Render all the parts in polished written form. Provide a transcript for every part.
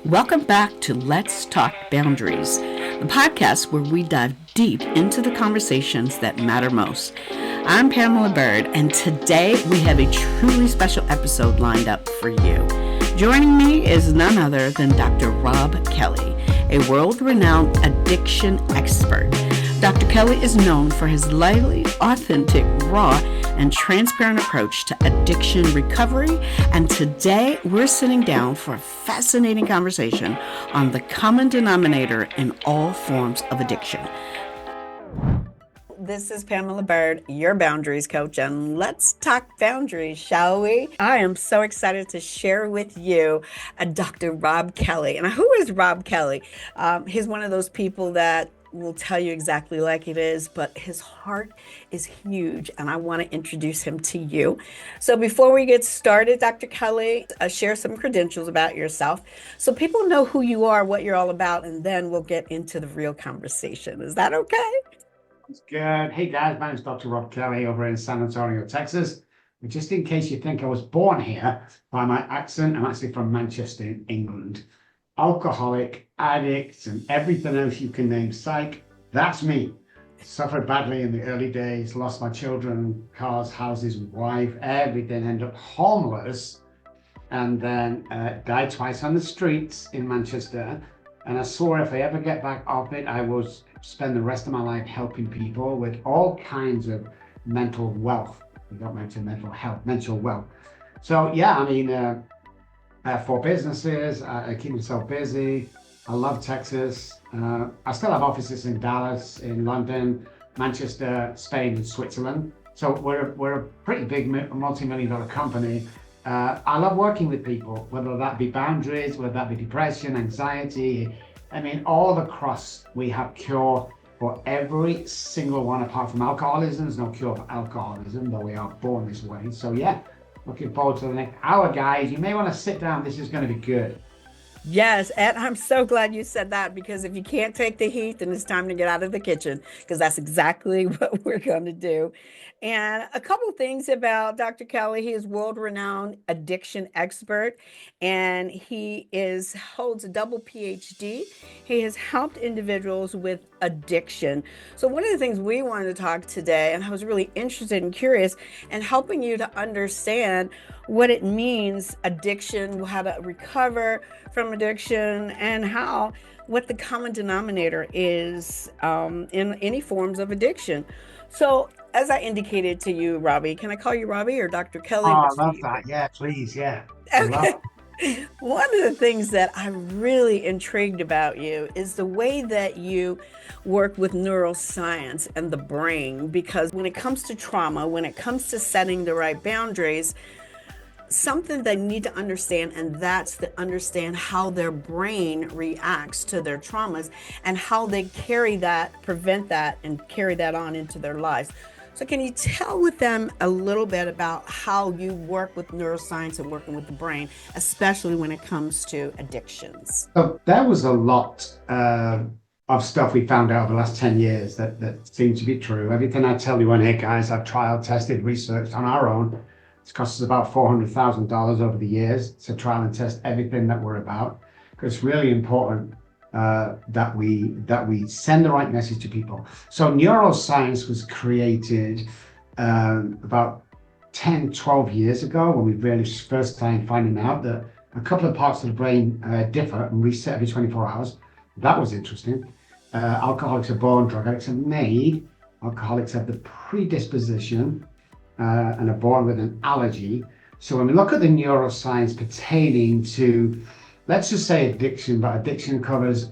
Welcome back to Let's Talk Boundaries, the podcast where we dive deep into the conversations that matter most. I'm Pamela Bird, and today we have a truly special episode lined up for you. Joining me is none other than Dr. Robb Kelly, a world-renowned addiction expert. Dr. Kelly is known for his lively, authentic, raw, and transparent approach to addiction recovery, and today we're sitting down for a fascinating conversation on the common denominator in all forms of addiction. This is Pamela Bird, your boundaries coach, and let's talk boundaries, shall we? I am so excited to share with you Dr. Robb Kelly. And who is Robb Kelly? He's one of those people that will tell you exactly like it is, but his heart is huge, and I want to introduce him to you. So before we get started, Dr. Kelly, share some credentials about yourself so people know who you are, what you're all about, and then we'll get into the real conversation. Is that okay? That's good. Hey guys, my name's Dr. Robb Kelly over in San Antonio, Texas. And just in case you think I was born here by my accent, I'm actually from Manchester, in England. Alcoholic, addict, and everything else you can name. Psych, that's me. Suffered badly in the early days, lost my children, cars, houses, wife, everything, ended up homeless, and then died twice on the streets in Manchester. And I swore if I ever get back off it, I would spend the rest of my life helping people with all kinds of mental wealth. We don't mention mental health, mental wealth. So yeah, I mean, I have 4 businesses. I keep myself busy. I love Texas. I still have offices in Dallas, in London, Manchester, Spain, and Switzerland. So we're a pretty big multi-million-dollar company. I love working with people, whether that be boundaries, whether that be depression, anxiety. I mean, all across we have cure for every single one, apart from alcoholism. There's no cure for alcoholism, though we are born this way. So yeah, looking forward to the next hour, guys. You may want to sit down. This is going to be good. Yes, and I'm so glad you said that, because if you can't take the heat, then it's time to get out of the kitchen, because that's exactly what we're going to do. And a couple of things about Dr. Kelly. He is world-renowned addiction expert, and he holds a double PhD. He has helped individuals with addiction. So one of the things we wanted to talk today, and I was really interested and curious in helping you to understand what it means, addiction, how to recover from addiction, and what the common denominator is in any forms of addiction. So as I indicated to you, Robbie, can I call you Robbie or Dr. Kelly? Oh, I love that. Yeah, please. Yeah. Okay. One of the things that I'm really intrigued about you is the way that you work with neuroscience and the brain, because when it comes to trauma, when it comes to setting the right boundaries, something they need to understand, and that's to understand how their brain reacts to their traumas and how they prevent that, and carry that on into their lives. So can you tell with them a little bit about how you work with neuroscience and working with the brain, especially when it comes to addictions? So there was a lot of stuff we found out over the last 10 years that seemed to be true. Everything I tell you on here, guys, I've trial tested, researched on our own. It's cost us about $400,000 over the years to trial and test everything that we're about, because it's really important that we send the right message to people. So neuroscience was created about 10, 12 years ago, when we really first started finding out that a couple of parts of the brain differ and reset every 24 hours. That was interesting. Alcoholics are born, drug addicts are made. Alcoholics have the predisposition and are born with an allergy. So when we look at the neuroscience pertaining to, let's just say addiction, but addiction covers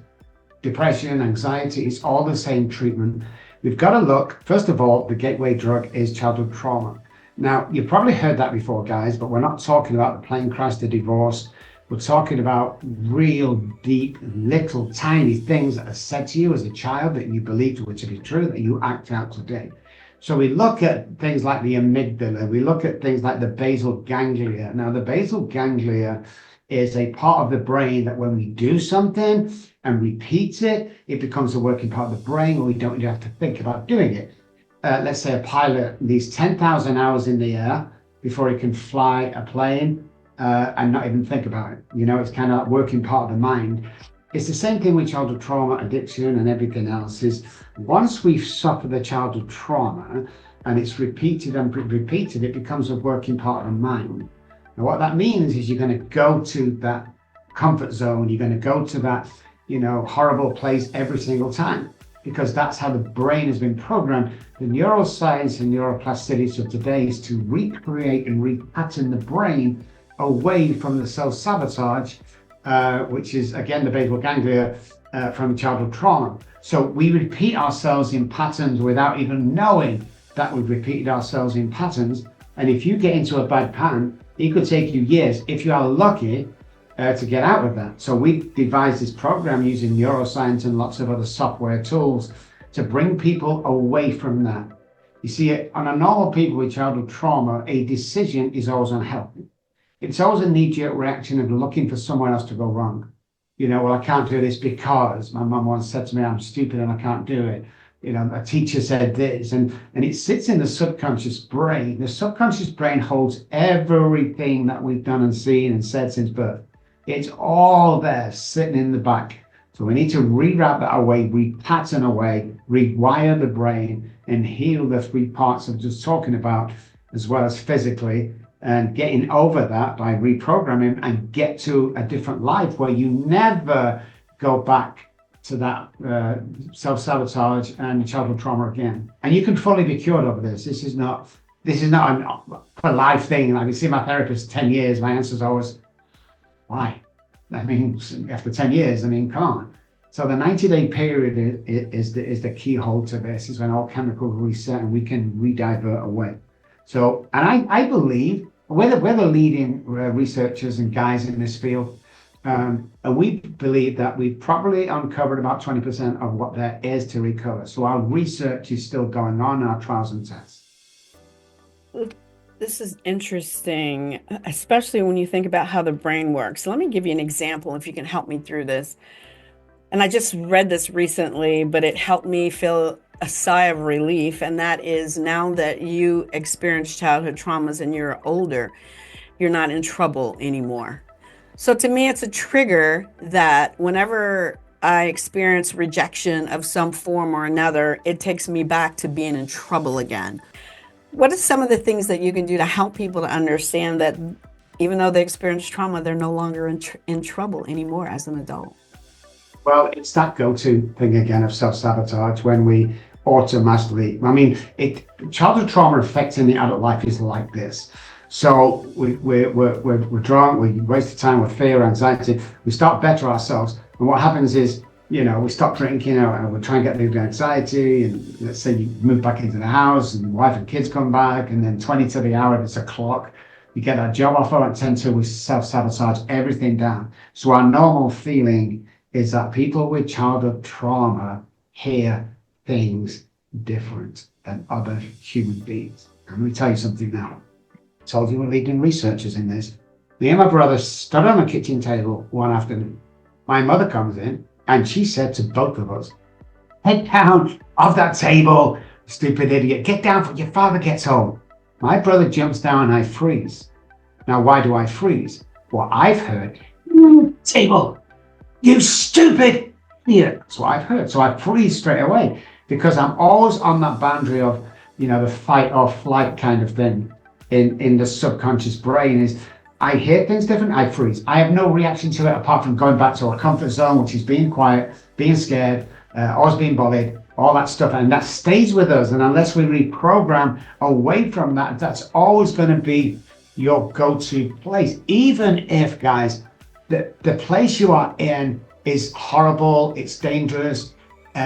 depression, anxiety, it's all the same treatment. We've got to look, first of all, the gateway drug is childhood trauma. Now, you've probably heard that before, guys, but we're not talking about the plane crash, the divorce. We're talking about real deep, little, tiny things that are said to you as a child that you believed were to be true, that you act out today. So we look at things like the amygdala, we look at things like the basal ganglia. Now, the basal ganglia is a part of the brain that when we do something and repeat it, it becomes a working part of the brain, or we don't even have to think about doing it. Let's say a pilot needs 10,000 hours in the air before he can fly a plane. and not even think about it. You know, it's kind of like working part of the mind. It's the same thing with childhood trauma, addiction, and everything else. Is once we've suffered the childhood trauma and it's repeated and repeated, it becomes a working part of the mind. And what that means is you're going to go to that comfort zone. You're going to go to that, you know, horrible place every single time, because that's how the brain has been programmed. The neuroscience and neuroplasticity of today is to recreate and repattern the brain away from the self-sabotage, which is again the basal ganglia from childhood trauma. So we repeat ourselves in patterns without even knowing that we've repeated ourselves in patterns. And if you get into a bad pattern, it could take you years, if you are lucky, to get out of that. So we devised this program using neuroscience and lots of other software tools to bring people away from that. You see, on a normal people with childhood trauma, a decision is always unhealthy. It's always a knee-jerk reaction of looking for somewhere else to go wrong. You know, well, I can't do this because my mum once said to me, I'm stupid and I can't do it. You know, a teacher said this, and it sits in the subconscious brain. The subconscious brain holds everything that we've done and seen and said since birth. It's all there sitting in the back. So we need to reroute that away, repattern away, rewire the brain, and heal the three parts I'm just talking about, as well as physically, and getting over that by reprogramming and get to a different life where you never go back to that self-sabotage and childhood trauma again. And you can fully be cured over this. This is not a life thing. I've been seeing my therapist 10 years. My answer is always, why? I mean, after 10 years, I mean, come on. So the 90-day period is the keyhole to this, is when all chemicals reset and we can redivert away. So, and I believe we're the leading researchers and guys in this field. And we believe that we've probably uncovered about 20% of what there is to recover. So our research is still going on, our trials and tests. This is interesting, especially when you think about how the brain works. So let me give you an example, if you can help me through this. And I just read this recently, but it helped me feel a sigh of relief. And that is, now that you experience childhood traumas and you're older, you're not in trouble anymore. So to me, it's a trigger that whenever I experience rejection of some form or another, it takes me back to being in trouble again. What are some of the things that you can do to help people to understand that even though they experience trauma, they're no longer in trouble anymore as an adult? Well, it's that go-to thing again of self-sabotage when we automatically, childhood trauma affecting the adult life is like this. So we're drunk, we waste time with fear, anxiety, we start better ourselves. And what happens is, you know, we stop drinking and we try and get rid of the anxiety. And let's say you move back into the house and wife and kids come back, and then 20 to the hour, it's a clock. You get that job offer at 10 to, we self-sabotage everything down. So our normal feeling is that people with childhood trauma hear things different than other human beings. And let me tell you something now. I told you we're leading researchers in this. Me and my brother stood on a kitchen table one afternoon. My mother comes in and she said to both of us, "Get down off that table, stupid idiot. Get down before your father gets home." My brother jumps down and I freeze. Now, why do I freeze? Well, I've heard, "Table, you stupid idiot." That's what I've heard. So I freeze straight away because I'm always on that boundary of, you know, the fight or flight kind of thing. In the subconscious brain is, I hear things different, I freeze. I have no reaction to it apart from going back to a comfort zone, which is being quiet, being scared, always being bullied, all that stuff. And that stays with us. And unless we reprogram away from that, that's always going to be your go-to place. Even if, guys, the place you are in is horrible, it's dangerous.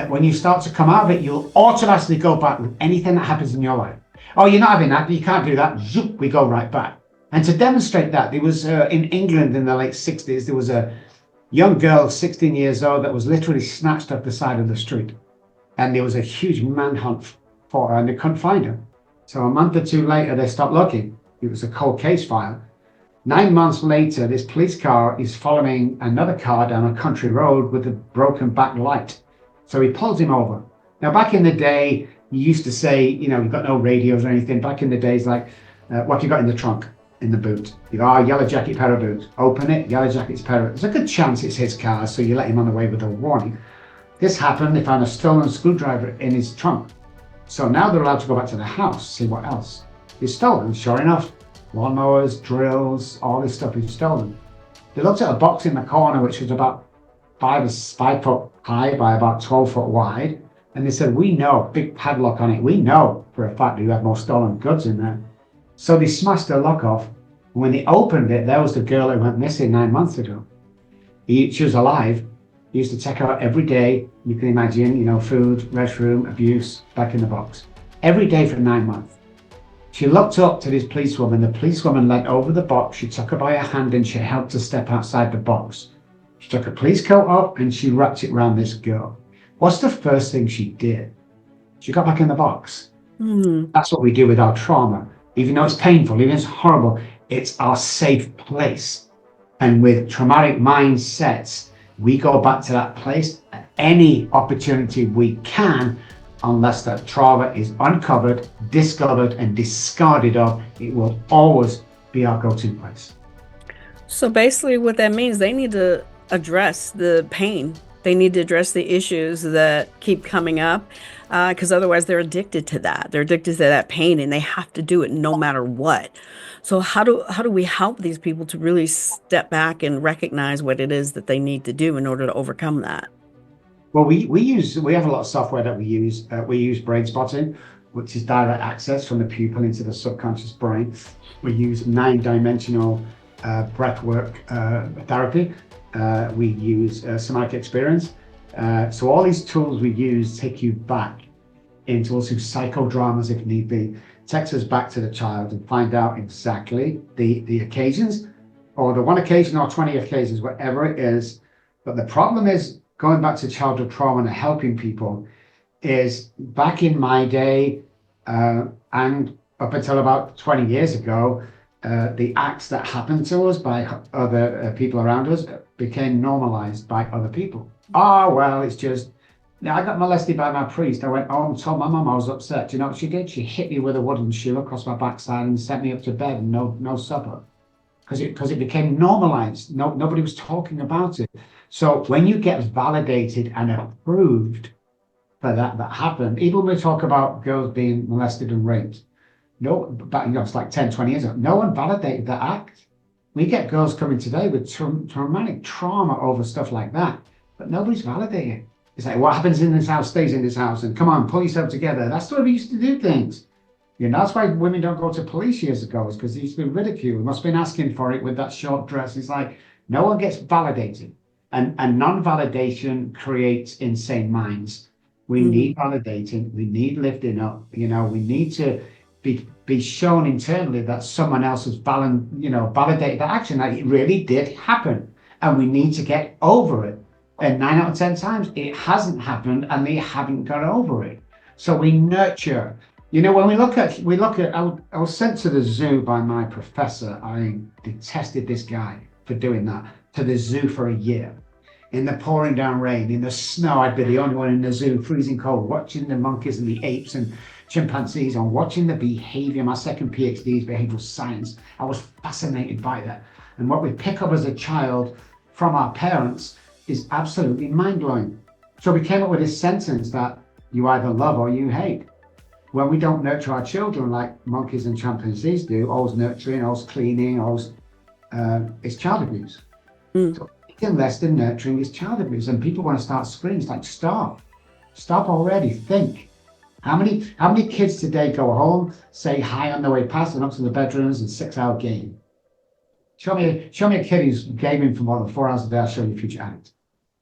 When you start to come out of it, you'll automatically go back with anything that happens in your life. Oh, you're not having that, you can't do that. Zoop, we go right back. And to demonstrate that, there was in England in the late 60s, there was a young girl, 16 years old, that was literally snatched off the side of the street. And there was a huge manhunt for her and they couldn't find her. So a month or two later, they stopped looking. It was a cold case file. 9 months later, this police car is following another car down a country road with a broken back light. So he pulls him over. Now, back in the day, you used to say, you know, you've got no radios or anything. Back in the days, like, what have you got in the trunk? in the boot. You go, oh, yellow jacket, pair of boots. Open it, yellow jacket's pair of. There's a good chance it's his car, so you let him on the way with a warning. This happened, they found a stolen screwdriver in his trunk. So now they're allowed to go back to the house, see what else is stolen. Sure enough, lawnmowers, drills, all this stuff is stolen. They looked at a box in the corner, which was about 5 foot high by about 12 foot wide. And they said, we know, big padlock on it, we know for a fact that you have more stolen goods in there. So they smashed the lock off. And when they opened it, there was the girl who went missing 9 months ago. She was alive. He used to check her out every day. You can imagine, food, restroom, abuse, back in the box. Every day for 9 months. She looked up to this policewoman. The policewoman leant over the box. She took her by her hand and she helped her step outside the box. She took her police coat up and she wrapped it around this girl. What's the first thing she did? She got back in the box. That's what we do with our trauma. Even though it's painful, even though it's horrible, it's our safe place. And with traumatic mindsets, we go back to that place at any opportunity we can, unless that trauma is uncovered, discovered, and discarded of. It will always be our go-to place. So basically what that means, they need to address the pain. They need to address the issues that keep coming up, because otherwise they're addicted to that. They're addicted to that pain, and they have to do it no matter what. So how do we help these people to really step back and recognize what it is that they need to do in order to overcome that? Well, we have a lot of software that we use. We use brain spotting, which is direct access from the pupil into the subconscious brain. We use 9-dimensional breathwork therapy. We use somatic experience. So all these tools we use take you back into also psychodramas if need be. Takes us back to the child and find out exactly the occasions, or the one occasion or 20 occasions, whatever it is. But the problem is, going back to childhood trauma and helping people, is back in my day and up until about 20 years ago, the acts that happened to us by other people around us became normalized by other people. Oh, well, it's just, I got molested by my priest. I went home, told my mum I was upset. Do you know what she did? She hit me with a wooden shoe across my backside and sent me up to bed and no supper. Because it became normalized. Nobody was talking about it. So when you get validated and approved for that happened, even when we talk about girls being molested and raped, it's like 10, 20 years ago, no one validated that act. We get girls coming today with traumatic trauma over stuff like that, but nobody's validating. It's like, what happens in this house stays in this house, and come on, pull yourself together. That's the way we used to do things. That's why women don't go to police years ago, is because they used to be ridiculed. Must have been asking for it with that short dress. It's like, no one gets validated. And non-validation creates insane minds. We need validating. We need lifting up. We need to be shown internally that someone else has validated that action, that it really did happen. And we need to get over it. And 9 out of 10 times, it hasn't happened and they haven't got over it. So we nurture. When we look at, I was sent to the zoo by my professor. I detested this guy for doing that, to the zoo for a year. In the pouring down rain, in the snow, I'd be the only one in the zoo, freezing cold, watching the monkeys and the apes and chimpanzees, and watching the behavior. My second PhD is behavioral science. I was fascinated by that. And what we pick up as a child from our parents is absolutely mind-blowing. So we came up with this sentence that you either love or you hate. When we don't nurture our children like monkeys and chimpanzees do, always nurturing, always cleaning, always, it's child abuse. So anything less than nurturing is child abuse. And people want to start screaming. It's like, stop already, think. How many kids today go home, say hi on their way past and up to the bedrooms and 6-hour game? Show me a kid who's gaming for more than 4 hours a day. I'll show you future addict.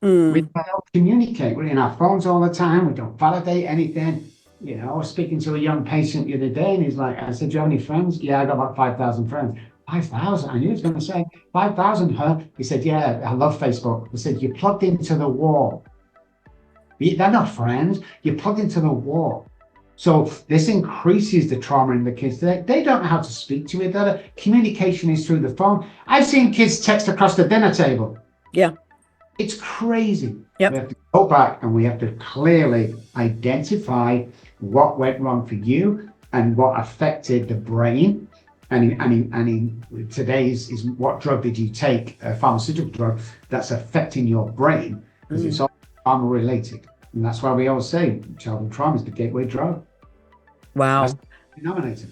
We don't communicate. We're in our phones all the time. We don't validate anything. I was speaking to a young patient the other day, and he's like, I said, do you have any friends? Yeah, I got about 5,000 friends. 5,000? I knew he was going to say 5,000, huh? He said, yeah, I love Facebook. I said, you're plugged into the wall. They're not friends. You're plugged into the wall. So this increases the trauma in the kids. They don't know how to speak to each other. Communication is through the phone. I've seen kids text across the dinner table. Yeah. It's crazy. Yep. We have to go back and we have to clearly identify what went wrong for you and what affected the brain And in today's is what drug did you take, a pharmaceutical drug that's affecting your brain, because it's all trauma related. And that's why we always say childhood trauma is the gateway drug. Wow. That's denominator.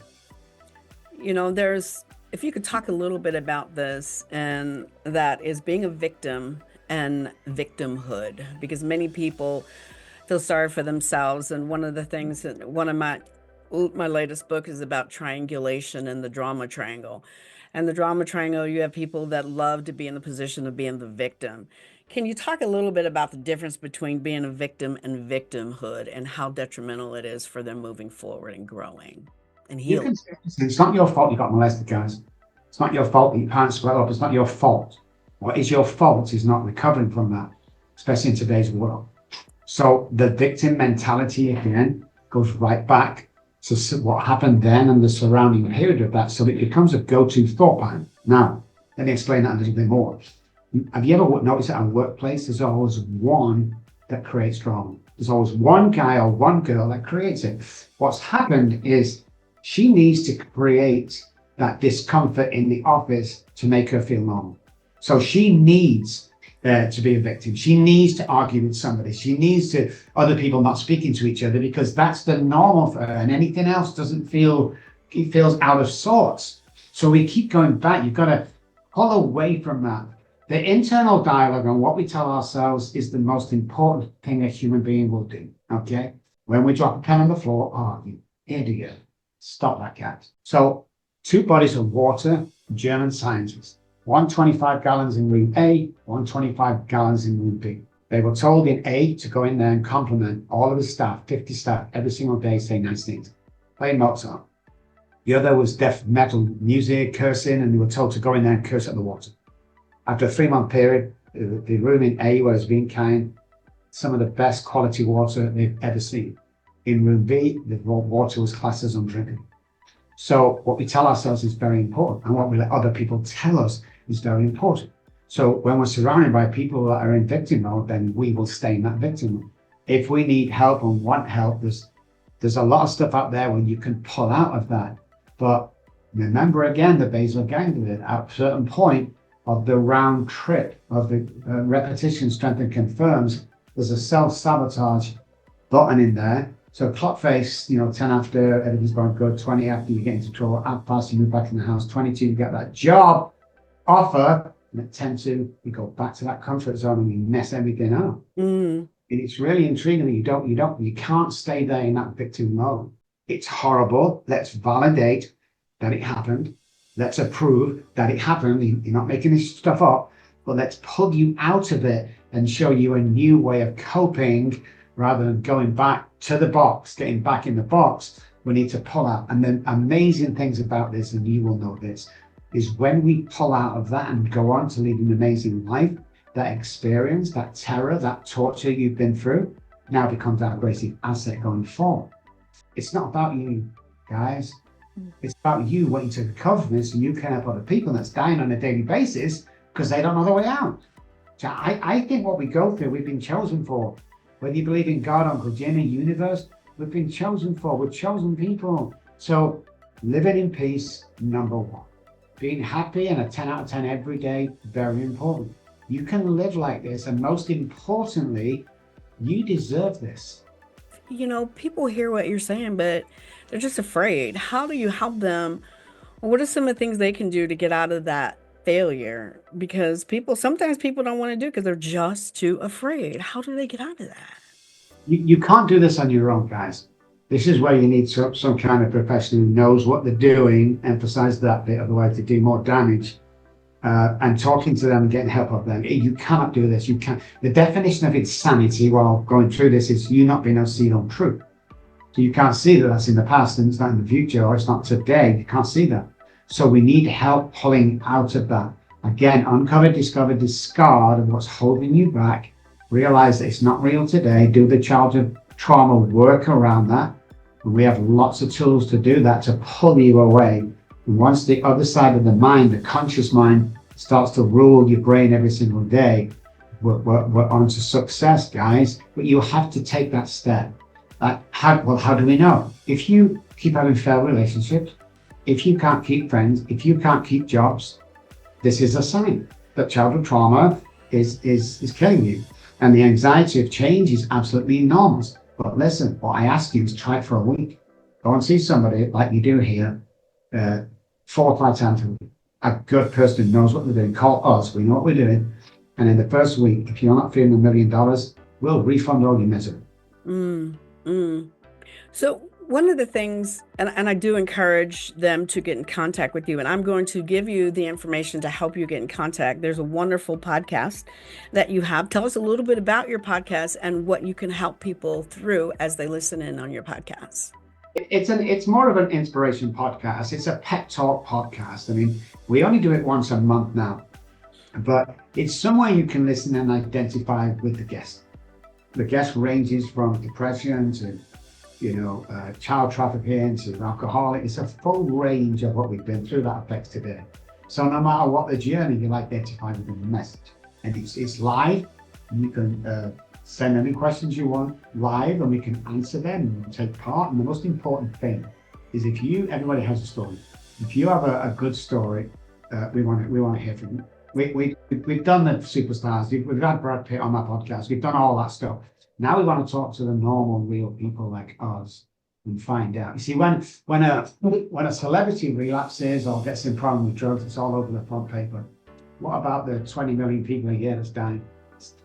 If you could talk a little bit about this, and that is being a victim and victimhood, because many people feel sorry for themselves. And one of the things that one of my latest book is about triangulation and the drama triangle. And the drama triangle, you have people that love to be in the position of being the victim. Can you talk a little bit about the difference between being a victim and victimhood, and how detrimental it is for them moving forward and growing and You healing? can say, it's not your fault you got molested, guys. It's not your fault that your parents split up. It's not your fault. What is your fault is not recovering from that, especially in today's world. So the victim mentality again goes right back to what happened then and the surrounding period of that. So it becomes a go-to thought pattern. Now, let me explain that a little bit more. Have you ever noticed that in a workplace, there's always one that creates drama? There's always one guy or one girl that creates it. What's happened is she needs to create that discomfort in the office to make her feel normal. So she needs to be a victim. She needs to argue with somebody. She needs other people not speaking to each other, because that's the normal for her, and anything else it feels out of sorts. So we keep going back. You've got to pull away from that. The internal dialogue on what we tell ourselves is the most important thing a human being will do. Okay? When we drop a pen on the floor, you idiot. Stop that, cat. So 2 bodies of water, German scientists. 125 gallons in room A, 125 gallons in room B. They were told in A to go in there and compliment all of the staff, 50 staff, every single day, say nice things. Play Mozart. The other was death metal music, cursing, and they were told to go in there and curse at the water. After a 3-month period, the room in A was being kind, some of the best quality water they've ever seen. In room B, the water was classed as undrinkable. So what we tell ourselves is very important, and what we let other people tell us is very important. So when we're surrounded by people that are in victim mode, then we will stay in that victim mode. If we need help and want help, there's a lot of stuff out there where you can pull out of that. But remember again, the basal ganglia, at a certain point of the round trip of the repetition, strength and confirms, there's a self-sabotage button in there. So clock face, 10 after, everything's going good, 20 after you get into trouble, at past you move back in the house, 22 you get that job offer, and at 10 to you go back to that comfort zone and you mess everything up. And it's really intriguing that you can't stay there in that victim mode. It's horrible. Let's validate that it happened. Let's approve that it happened. You're not making this stuff up, but let's pull you out of it and show you a new way of coping. Rather than going back to the box, getting back in the box, we need to pull out. And the amazing things about this, and you will know this, is when we pull out of that and go on to lead an amazing life, that experience, that terror, that torture you've been through, now becomes our greatest asset going forward. It's not about you, guys. It's about you wanting to recover from this, and you can help other people that's dying on a daily basis because they don't know the way out. So I think what we go through, we've been chosen for. Whether you believe in God, Uncle Jimmy, universe, we've been chosen for. We're chosen people. So living in peace, number 1. Being happy and a 10 out of 10 every day, very important. You can live like this, and most importantly, you deserve this. People hear what you're saying, but they're just afraid. How do you help them? What are some of the things they can do to get out of that failure? Because sometimes people don't want to do it because they're just too afraid. How do they get out of that? You can't do this on your own, guys. This is where you need some kind of professional who knows what they're doing, emphasize that bit, otherwise they do more damage. And talking to them and getting help of them. You cannot do this. You can't. The definition of insanity while going through this is you not being able to see your own truth. So you can't see that that's in the past and it's not in the future, or it's not today. You can't see that. So we need help pulling out of that. Again, uncover, discover, discard of what's holding you back. Realize that it's not real today. Do the childhood trauma work around that. And we have lots of tools to do that to pull you away. And once the other side of the mind, the conscious mind, starts to rule your brain every single day, we're on to success, guys. But you have to take that step. How do we know? If you keep having failed relationships, if you can't keep friends, if you can't keep jobs, this is a sign that childhood trauma is killing you. And the anxiety of change is absolutely enormous. But listen, what I ask you is try it for a week. Go and see somebody like you do here, 4 or 5 times a week. A good person who knows what they're doing. Call us, we know what we're doing. And in the first week, if you're not feeling $1 million, we'll refund all your misery. Mm, mm. So one of the things, and I do encourage them to get in contact with you, and I'm going to give you the information to help you get in contact. There's a wonderful podcast that you have. Tell us a little bit about your podcast and what you can help people through as they listen in on your podcast. It's more of an inspiration podcast. It's a pep talk podcast. I mean, we only do it once a month now, but it's somewhere you can listen and identify with the guest. The guest ranges from depression to child trafficking to alcoholic. It's a full range of what we've been through that affects today. So no matter what the journey, you'll identify with the message. And it's live. You can send any questions you want live and we can answer them and take part. And the most important thing is everybody has a story. If you have a good story, we want to hear from you. We've done the superstars. We've had Brad Pitt on my podcast. We've done all that stuff. Now we want to talk to the normal, real people like us and find out. You see, when a celebrity relapses or gets in problem with drugs, it's all over the front paper. What about the 20 million people a year that's dying?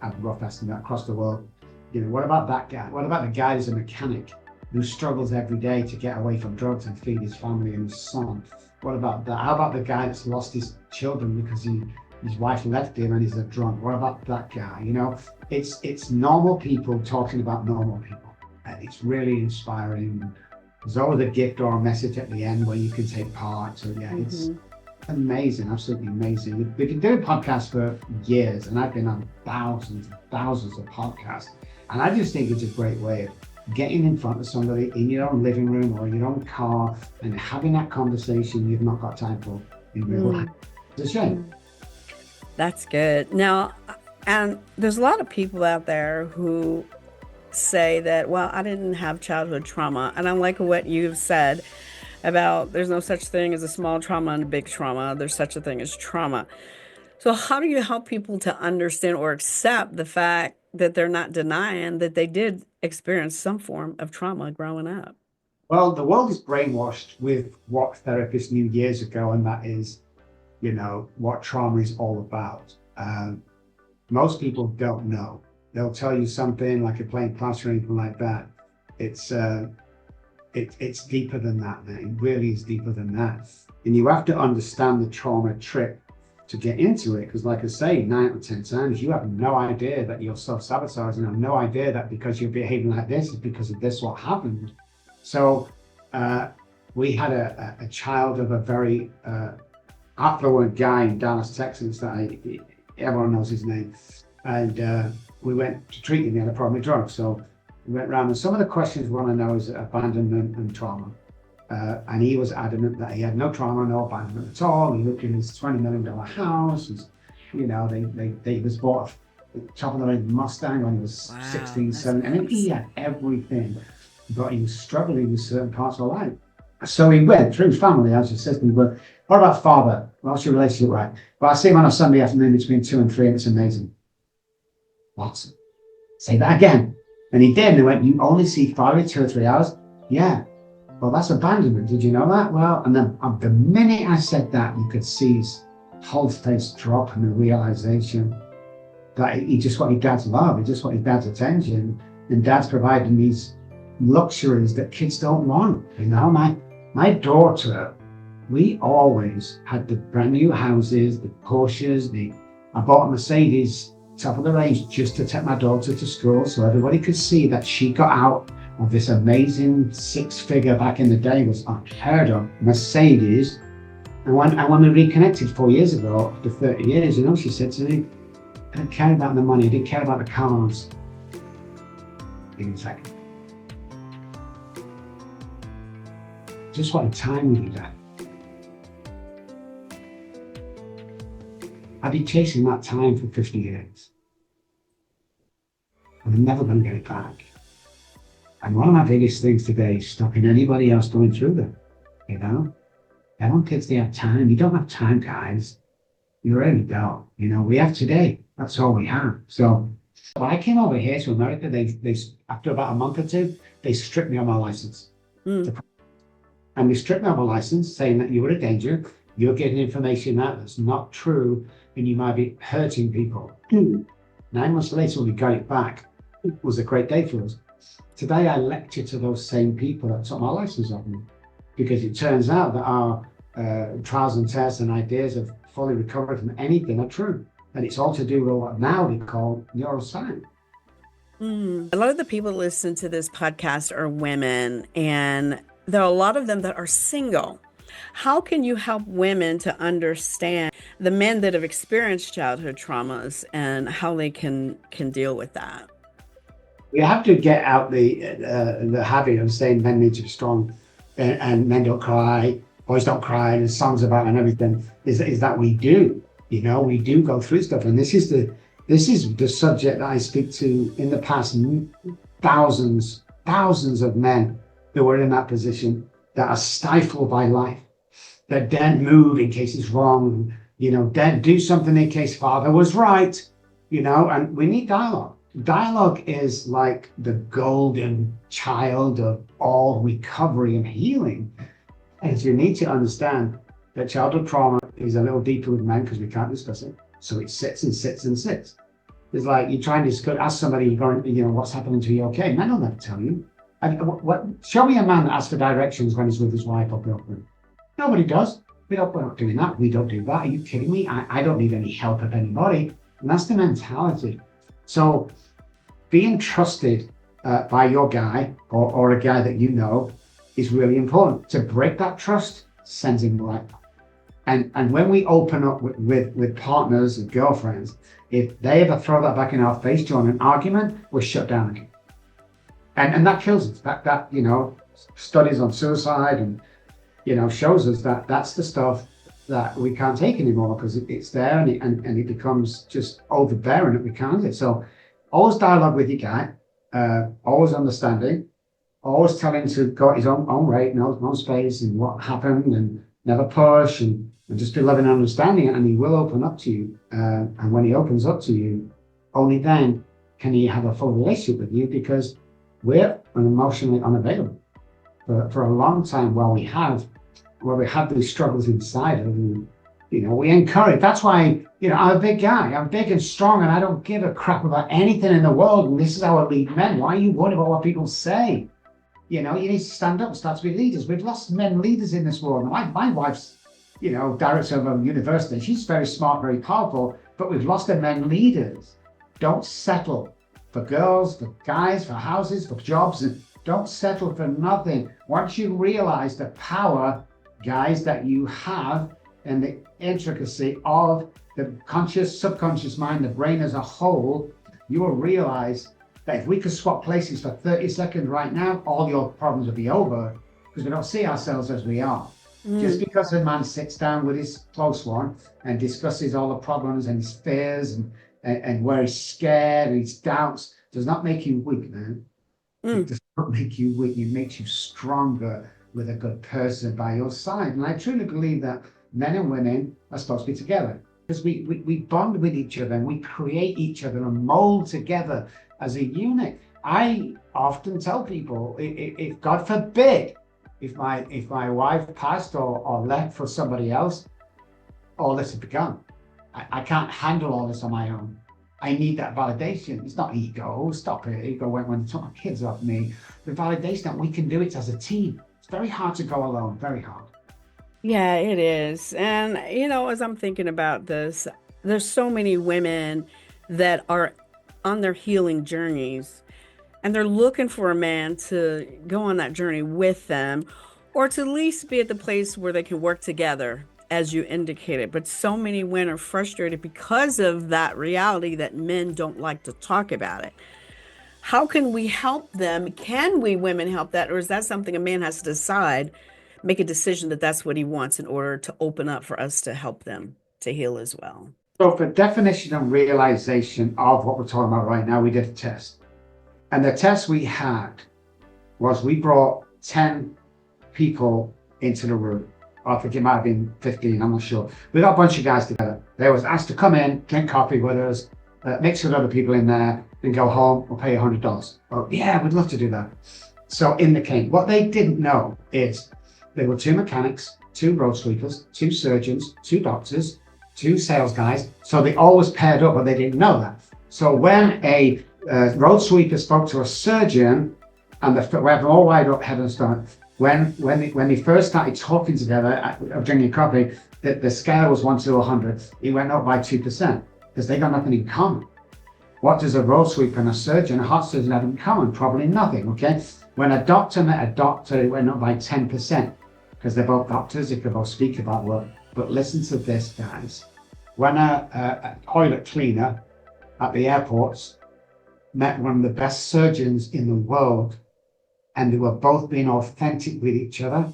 I've a rough estimate across the world. What about that guy? What about the guy who's a mechanic who struggles every day to get away from drugs and feed his family and his son? What about that? How about the guy that's lost his children because his wife left him and he's a drunk? What about that guy? It's normal people talking about normal people. And it's really inspiring. There's always a gift or a message at the end where you can take part. So yeah, It's amazing, absolutely amazing. We've been doing podcasts for years and I've been on thousands and thousands of podcasts. And I just think it's a great way of getting in front of somebody in your own living room or your own car and having that conversation you've not got time for in real life. It's a shame. That's good. Now, and there's a lot of people out there who say that, well, I didn't have childhood trauma. And I like what you've said about there's no such thing as a small trauma and a big trauma. There's such a thing as trauma. So how do you help people to understand or accept the fact that they're not denying that they did experience some form of trauma growing up? Well, the world is brainwashed with what therapists knew years ago, and that is, what trauma is all about. Most people don't know. They'll tell you something like a plane crash or anything like that. It's deeper than that, man. It really is deeper than that. And you have to understand the trauma trip to get into it. Because like I say, 9 out of 10 times, you have no idea that you're self-sabotaging. You have no idea that because you're behaving like this, it's because of this what happened. So we had a child of a very affluent guy in Dallas, Texas, that everyone knows his name. And we went to treat him. He had a problem with drugs. So we went around, and some of the questions we want to know is abandonment and trauma. And he was adamant that he had no trauma, no abandonment at all. He lived in his $20 million house. He was bought a top of the range Mustang when he was 16, 17. I mean, he had everything, but he was struggling with certain parts of life. So he went through family, as you said, but what about father? What's your relationship like? Well, I see him on a Sunday afternoon between 2 and 3, and it's amazing. What? Say that again. And he did, and he went, you only see father in 2 or 3 hours? Yeah. Well, that's abandonment. Did you know that? Well, and then the minute I said that, you could see his whole face drop and the realization that he just wanted dad's love. He just wanted dad's attention. And dad's providing these luxuries that kids don't want. My daughter, we always had the brand new houses, the Porsches, I bought a Mercedes top of the range just to take my daughter to school so everybody could see that she got out of this amazing 6-figure back in the day was unheard of Mercedes. And when we reconnected 4 years ago, after 30 years, she said to me, I didn't care about the money, I didn't care about the cars. Give me a second. Just wanted time with you, Dad. I've been chasing that time for 50 years. And I'm never going to get it back. And one of my biggest things today is stopping anybody else going through them, I want kids to have time. You don't have time, guys. You really don't. We have today. That's all we have. So when I came over here to America, they after about a month or two, they stripped me of my license. Mm. And they stripped me of my license, saying that you were a danger. You're getting information out that's not true, and you might be hurting people. 9 months later, when we got it back, it was a great day for us. Today, I lecture to those same people that took my license off me, because it turns out that our trials and tests and ideas of fully recovered from anything are true. And it's all to do with what now we call neuroscience. A lot of the people that listen to this podcast are women, and there are a lot of them that are single. How can you help women to understand the men that have experienced childhood traumas and how they can deal with that? We have to get out the habit of saying men need to be strong and men don't cry, boys don't cry, and there's songs about it and everything. Is that we do, we do go through stuff, and this is the subject that I speak to in the past. Thousands of men that were in that position that are stifled by life, that don't move in case it's wrong, don't do something in case father was right, and we need dialogue. Dialogue is like the golden child of all recovery and healing. And you need to understand that childhood trauma is a little deeper with men because we can't discuss it. So it sits and sits and sits. It's like you try and ask somebody, what's happening to you? Okay, men will never tell you. Show me a man that asks for directions when he's with his wife or girlfriend. Nobody does. We're not doing that. We don't do that. Are you kidding me? I don't need any help of anybody. And that's the mentality. So being trusted by your guy or a guy that is really important. To break that trust sends him right. And when we open up with partners and girlfriends, if they ever throw that back in our face during an argument, we're shut down again. And that kills us. That studies on suicide and shows us that that's the stuff that we can't take anymore, because it's there and it becomes just overbearing that we can't do it. So always dialogue with your guy, always understanding, always tell him to go at his own rate, no space, and what happened, and never push, and just be loving and understanding, and he will open up to you. And when he opens up to you, only then can he have a full relationship with you, because we're emotionally unavailable for a long time. While we have these struggles inside of you, we encourage. That's why, I'm a big guy. I'm big and strong, and I don't give a crap about anything in the world. And this is how I lead men. Why are you worried about what people say? You need to stand up and start to be leaders. We've lost men leaders in this world. My wife's, director of a university. She's very smart, very powerful, but we've lost the men leaders. Don't settle for girls, for guys, for houses, for jobs, and don't settle for nothing. Once you realize the power, guys, that you have, and the intricacy of the conscious, subconscious mind, the brain as a whole, you will realize that if we could swap places for 30 seconds right now, all your problems would be over, because we don't see ourselves as we are. Just because a man sits down with his close one and discusses all the problems and his fears and where he's scared and his doubts does not make you weak, man. It does not make you weak. It makes you stronger with a good person by your side. And I truly believe that men and women are supposed to be together, because we bond with each other and we create each other and mold together as a unit. I often tell people, if God forbid, if my wife passed or left for somebody else, all this had begun. I can't handle all this on my own. I need that validation. It's not ego. Stop it. Ego went when they took my kids off me. The validation that we can do it as a team. It's very hard to go alone. Very hard. Yeah, it is. And, as I'm thinking about this, there's so many women that are on their healing journeys, and they're looking for a man to go on that journey with them, or to at least be at the place where they can work together, as you indicated. But so many women are frustrated because of that reality that men don't like to talk about it. How can we help them? Can we women help that? Or is that something a man has to decide, make a decision that that's what he wants in order to open up for us to help them to heal as well? So for definition and realization of what we're talking about right now, we did a test. And the test we had was we brought 10 people into the room, I think it might have been 15, I'm not sure. We got a bunch of guys together. They was asked to come in, drink coffee with us, mix with other people in there, and go home. We'll pay you $100. Oh, yeah, we'd love to do that. So in they came. What they didn't know is there were 2 mechanics, 2 road sweepers, 2 surgeons, 2 doctors, 2 sales guys. So they always paired up, but they didn't know that. So when a road sweeper spoke to a surgeon, and we have them all wide up, head and start. When they first started talking together, drinking coffee, the scale was 1 to 100. It went up by 2% because they got nothing in common. What does a road sweeper and a surgeon, a heart surgeon, have in common? Probably nothing. Okay. When a doctor met a doctor, it went up by 10% because they're both doctors. They could both speak about work. But listen to this, guys. When a toilet cleaner at the airports met one of the best surgeons in the world, and they were both being authentic with each other,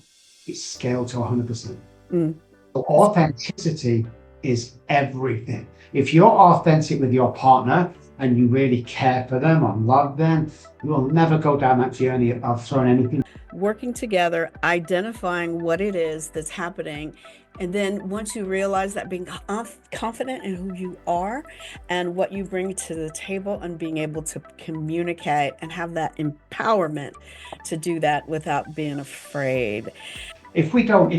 it scaled to 100%. So authenticity is everything. If you're authentic with your partner and you really care for them or love them, you will never go down that journey of throwing anything. Working together, identifying what it is that's happening. And then once you realize that, being confident in who you are and what you bring to the table, and being able to communicate and have that empowerment to do that without being afraid. If we don't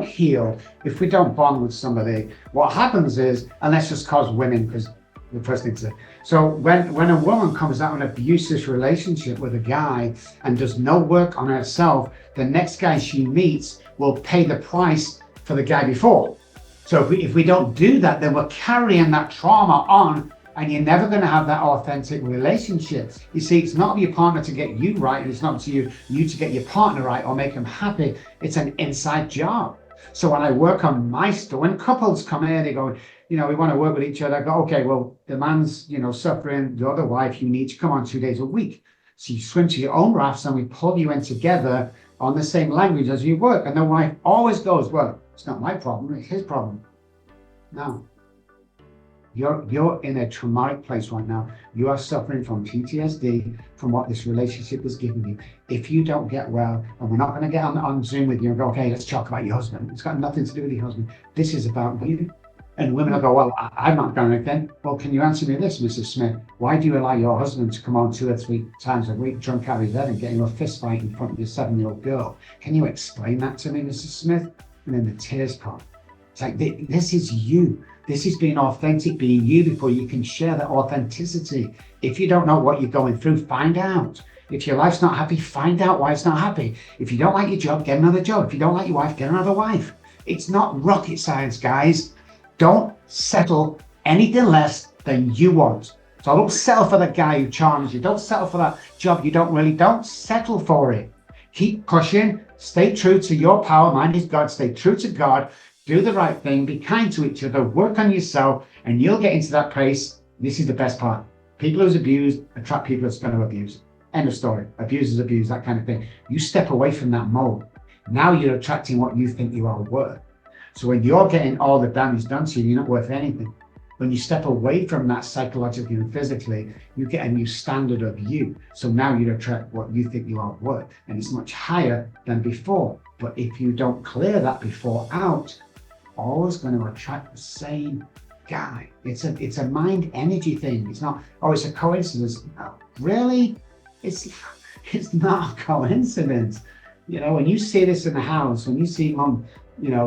heal, if we don't bond with somebody, what happens is, and let's just cause women, because the first thing to say. So when a woman comes out of an abusive relationship with a guy and does no work on herself, the next guy she meets will pay the price for the guy before. So if we don't do that, then we're carrying that trauma on, and you're never going to have that authentic relationship. You see, it's not your partner to get you right, and it's not to you to get your partner right or make them happy. It's an inside job. So when I work on my stuff, when couples come here, they go, we want to work with each other. I go, okay, well, the man's, suffering, the other wife, you need to come on 2 days a week. So you swim to your own rafts, and we pull you in together on the same language as you work. And the wife always goes, well, it's not my problem, it's his problem. No. You're in a traumatic place right now. You are suffering from PTSD from what this relationship is giving you. If you don't get well, and we're not going to get on Zoom with you and go, okay, let's talk about your husband. It's got nothing to do with your husband. This is about you. And women will go, well, I'm not going again. Well, can you answer me this, Mrs. Smith? Why do you allow your husband to come on 2 or 3 times a week, drunk out of his head, and get in a fist fight in front of your 7-year-old girl? Can you explain that to me, Mrs. Smith? And then the tears come. It's like, this is you. This is being authentic, being you, before you can share that authenticity. If you don't know what you're going through, find out. If your life's not happy, find out why it's not happy. If you don't like your job, get another job. If you don't like your wife, get another wife. It's not rocket science, guys. Don't settle anything less than you want. So don't settle for the guy who charms you. Don't settle for that job don't settle for it. Keep pushing. Stay true to your power. Mine is God. Stay true to God. Do the right thing, be kind to each other, work on yourself, and you'll get into that place. This is the best part. People who's abused attract people that's going to abuse. End of story. Abusers abuse, that kind of thing. You step away from that mold. Now you're attracting what you think you are worth. So when you're getting all the damage done to you, you're not worth anything. When you step away from that psychologically and physically, you get a new standard of you. So now you attract what you think you are worth, and it's much higher than before. But if you don't clear that before out, always going to attract the same guy. It's a mind energy thing. It's not, it's a coincidence. No, really? It's not a coincidence. When you see this in the house, when you see mom,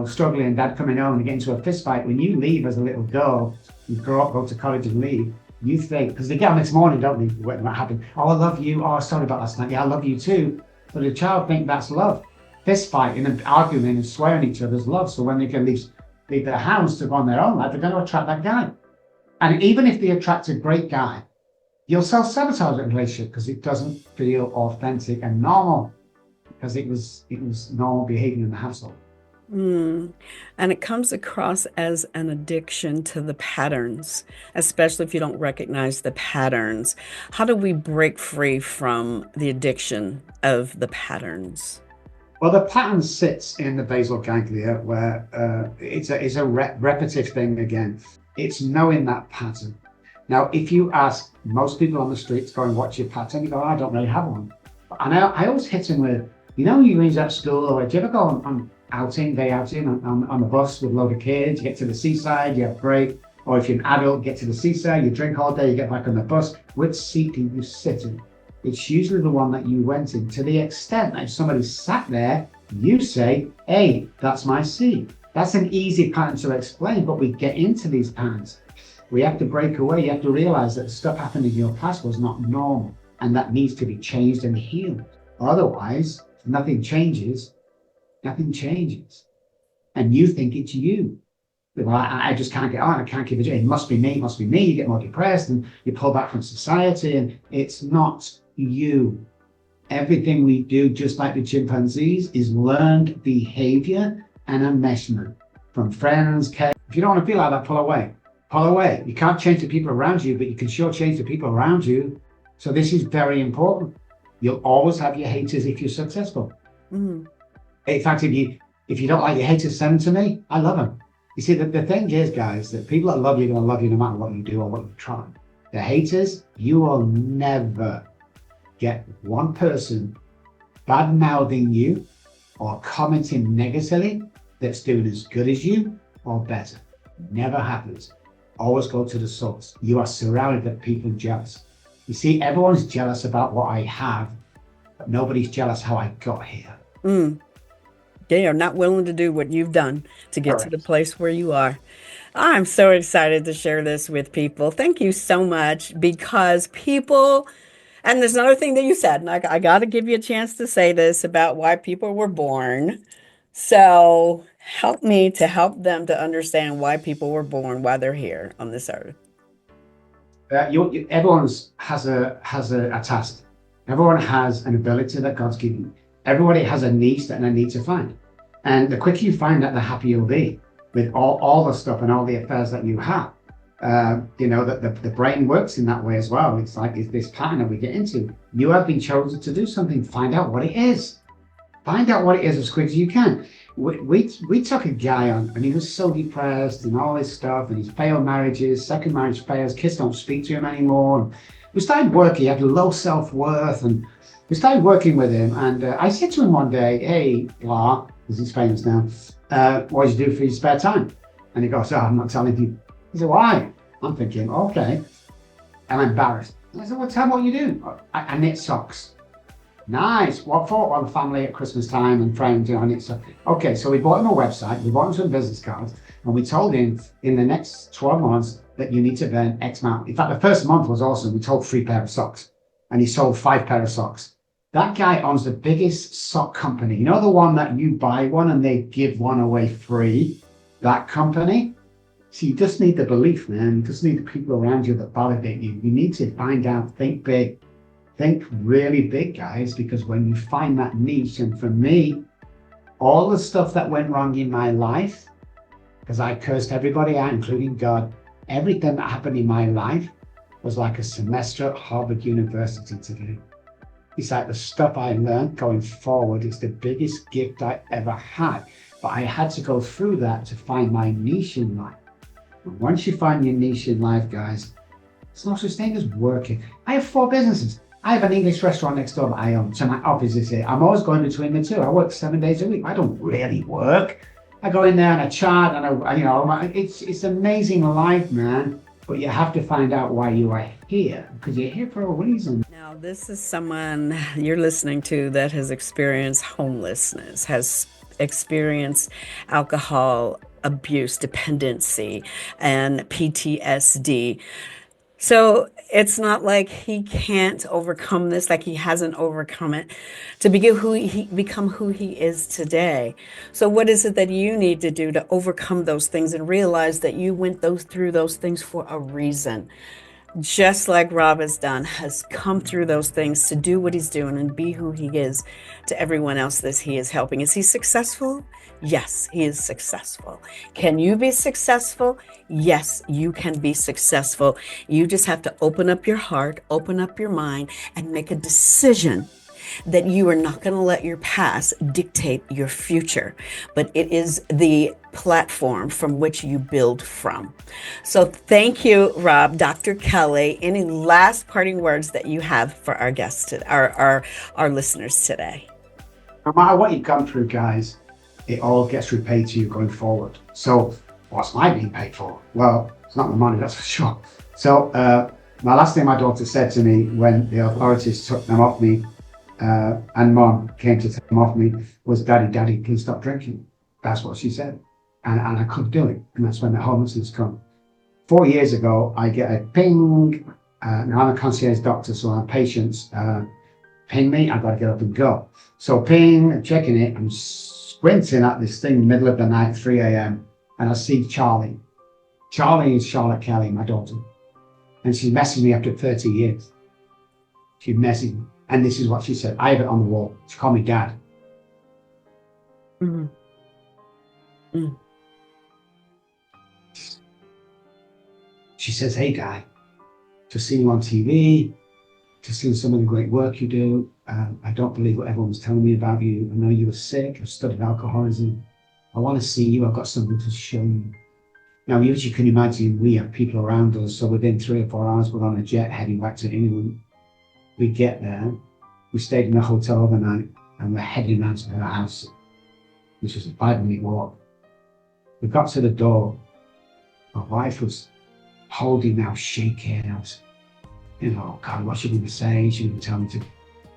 struggling, dad coming home and get into a fist fight, when you leave as a little girl, you grow up, go to college and leave, you think, because they get on this morning, don't they, when that happened, I love you, sorry about last night, yeah, I love you too. But the child think that's love. Fist fighting and arguing and swearing at each other's love. So when they can leave their house to go on their own life, they're going to attract that guy. And even if they attract a great guy, you'll self-sabotage that relationship because it doesn't feel authentic and normal, because it was normal behavior in the household. And it comes across as an addiction to the patterns, especially if you don't recognize the patterns. How do we break free from the addiction of the patterns? Well, the pattern sits in the basal ganglia, where it's a repetitive thing again. It's knowing that pattern. Now, if you ask most people on the streets going, what's your pattern? You go, I don't really have one. And I always hit them with, You know, you when you're at school, or do you ever go on outing, day outing on the bus with a load of kids, you get to the seaside, you have a break, or if you're an adult, get to the seaside, you drink all day, you get back on the bus. Which seat do you sit in? It's usually the one that you went in, to the extent that if somebody sat there, you say, hey, that's my seat. That's an easy pattern to explain, but we get into these patterns. We have to break away. You have to realize that the stuff happened in your past was not normal, and that needs to be changed and healed. Otherwise, if nothing changes, nothing changes. And you think it's you. Well, I just can't get on. I can't keep it. It must be me. It must be me. You get more depressed and you pull back from society, and it's not you. Everything we do, just like the chimpanzees, is learned behavior and enmeshment from friends. If you don't want to feel like that, pull away. Pull away. You can't change the people around you, but you can sure change the people around you. So this is very important. You'll always have your haters if you're successful. Mm-hmm. In fact, if you don't like your haters, send them to me. I love them. You see, the thing is, guys, that people that love you are going to love you no matter what you do or what you try. The haters, you will never get one person bad-mouthing you or commenting negatively that's doing as good as you or better. Never happens. Always go to the source. You are surrounded with people jealous. You see, everyone's jealous about what I have, but nobody's jealous how I got here. They are not willing to do what you've done to get to the place where you are. I'm so excited to share this with people. Thank you so much, because people, and there's another thing that you said, and I got to give you a chance to say this about why people were born. So help me to help them to understand why people were born, why they're here on this earth. Everyone has a task. Everyone has an ability that God's given you. Everybody has a niche that they need to find. And the quicker you find that, the happier you'll be with all the stuff and all the affairs that you have. The brain works in that way as well. It's like this pattern that we get into. You have been chosen to do something. Find out what it is. Find out what it is as quick as you can. We took a guy on, and he was so depressed and all this stuff, and he's failed marriages, second marriage fails, kids don't speak to him anymore. And we started working. He had low self-worth, and we started working with him. And I said to him one day, hey, blah, because he's famous now, what did you do for your spare time? And he goes, oh, I'm not telling you. He said, why? I'm thinking, okay. I'm embarrassed. And I said, well, tell me what you do. I knit socks. Nice. What for? Well, family at Christmas time and friends, I knit socks. Okay, so we bought him a website, we bought him some business cards, and we told him in the next 12 months that you need to earn X amount. In fact, the first month was awesome. We told 3 pair of socks, and he sold 5 pair of socks. That guy owns the biggest sock company. You know, the one that you buy one and they give one away free? That company? So you just need the belief, man. You just need the people around you that validate you. You need to find out, think big, think really big, guys, because when you find that niche, and for me, all the stuff that went wrong in my life, because I cursed everybody out, including God, everything that happened in my life was like a semester at Harvard University today. It's like the stuff I learned going forward is the biggest gift I ever had. But I had to go through that to find my niche in life. And once you find your niche in life, guys, it's no such thing as working. I have 4 businesses. I have an English restaurant next door that I own. So my office is here. I'm always going between the two. I work 7 days a week. I don't really work. I go in there and I chat and it's amazing life, man. But you have to find out why you are here, because you're here for a reason. Now, this is someone you're listening to that has experienced homelessness, has experienced alcohol abuse, dependency, and PTSD. So it's not like he can't overcome this, like he hasn't overcome it to become who he is today. So what is it that you need to do to overcome those things and realize that you went through those things for a reason? Just like Robb has come through those things to do what he's doing and be who he is to everyone else that he is helping. Is he successful? Yes, he is successful. Can you be successful? Yes, you can be successful. You just have to open up your heart, open up your mind, and make a decision that you are not going to let your past dictate your future, but it is the platform from which you build from. So thank you, Robb. Dr. Kelly, any last parting words that you have for our guests, our listeners today? No matter what you've gone through, guys, it all gets repaid to you going forward. So what's my being paid for? Well, it's not the money, that's for sure. So my last thing my daughter said to me when the authorities took them off me, and mom came to take them off me, was, Daddy, please stop drinking. That's what she said. And I couldn't do it. And that's when the homelessness come. 4 years ago, I get a ping. Now I'm a concierge doctor, so our patients ping me, I've got to get up and go. So ping, checking it, I'm squinting at this thing middle of the night, 3 a.m. and I see Charlie. Charlie is Charlotte Kelly, my daughter. And she's messaged me after 30 years. She messaged me. And this is what she said. I have it on the wall. She called me Dad. Mhm. Mm. She says, hey, Dad, just seen you on TV, just seen some of the great work you do. I don't believe what everyone's telling me about you. I know you were sick. I've studied alcoholism. I want to see you. I've got something to show you. Now, as you can imagine, we have people around us. So within 3 or 4 hours, we're on a jet heading back to England. We get there. We stayed in a hotel overnight and we're heading around to her house, which was a 5-minute walk. We got to the door. My wife was holding now, shaking. I was, oh God, what's she going to say? She going to tell me to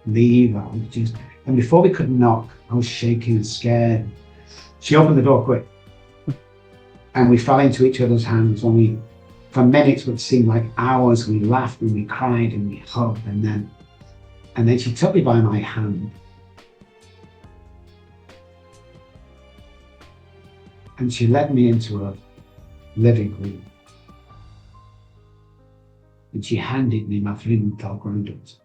leave. And before we could knock, I was shaking and scared. She opened the door quick. And we fell into each other's hands. And for minutes, it seemed like hours, we laughed and we cried and we hugged. And then she took me by my hand. And she led me into a living room. And she handed me my 3-month-old granddaughter.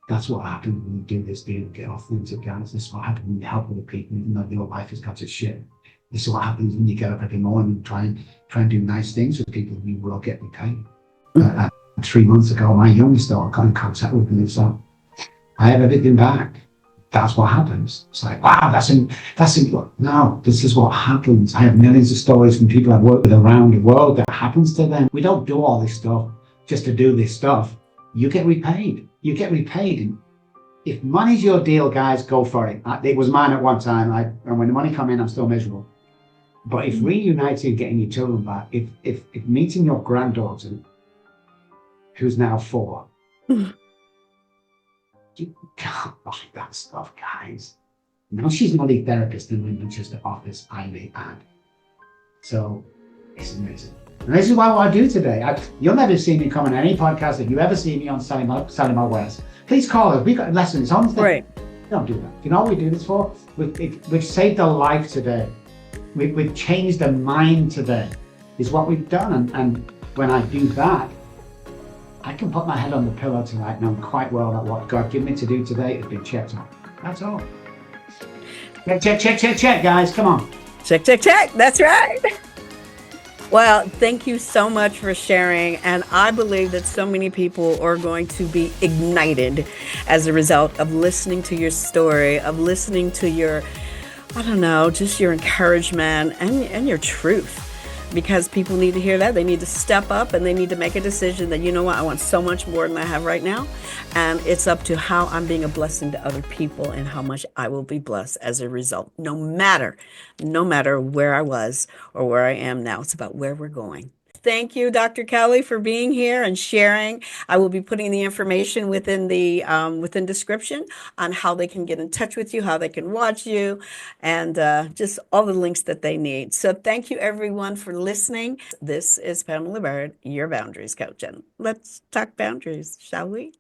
That's what happened when you do this deal, get authentic, guys. This is what happens when you help other people, even though your life has got to shit. This is what happens when you get up every morning and try and do nice things with people. You will get repaid. 3 months ago, my youngest daughter got in contact with me, so I have everything back. That's what happens. It's like, wow, that's no, this is what happens. I have millions of stories from people I've worked with around the world that happens to them. We don't do all this stuff just to do this stuff. You get repaid. You get repaid. And if money's your deal, guys, go for it. It was mine at one time. And when the money come in, I'm still miserable. But if reuniting, getting your children back, if meeting your granddaughter, who's now 4, you can't buy that stuff, guys. Now she's not a therapist in the Manchester office, I may add. So it's amazing. And this is what I do today. You'll never see me come on any podcast that you ever see me on selling my wares. Please call us. We've got lessons on things. Right. Don't do that. You know what we do this for? We've saved a life today. We've changed a mind today, is what we've done. And when I do that, I can put my head on the pillow tonight and I'm quite well that what God gave me to do today has been checked off. That's all. Check, guys. Come on. Check. That's right. Well, thank you so much for sharing. And I believe that so many people are going to be ignited as a result of listening to your story, of listening to your, I don't know, just your encouragement and your truth. Because people need to hear that. They need to step up and they need to make a decision that, you know what, I want so much more than I have right now. And it's up to how I'm being a blessing to other people and how much I will be blessed as a result. No matter where I was or where I am now, it's about where we're going. Thank you, Dr. Kelly, for being here and sharing. I will be putting the information within the within description on how they can get in touch with you, how they can watch you, and just all the links that they need. So thank you, everyone, for listening. This is Pamela Bird, your boundaries coach, and let's talk boundaries, shall we?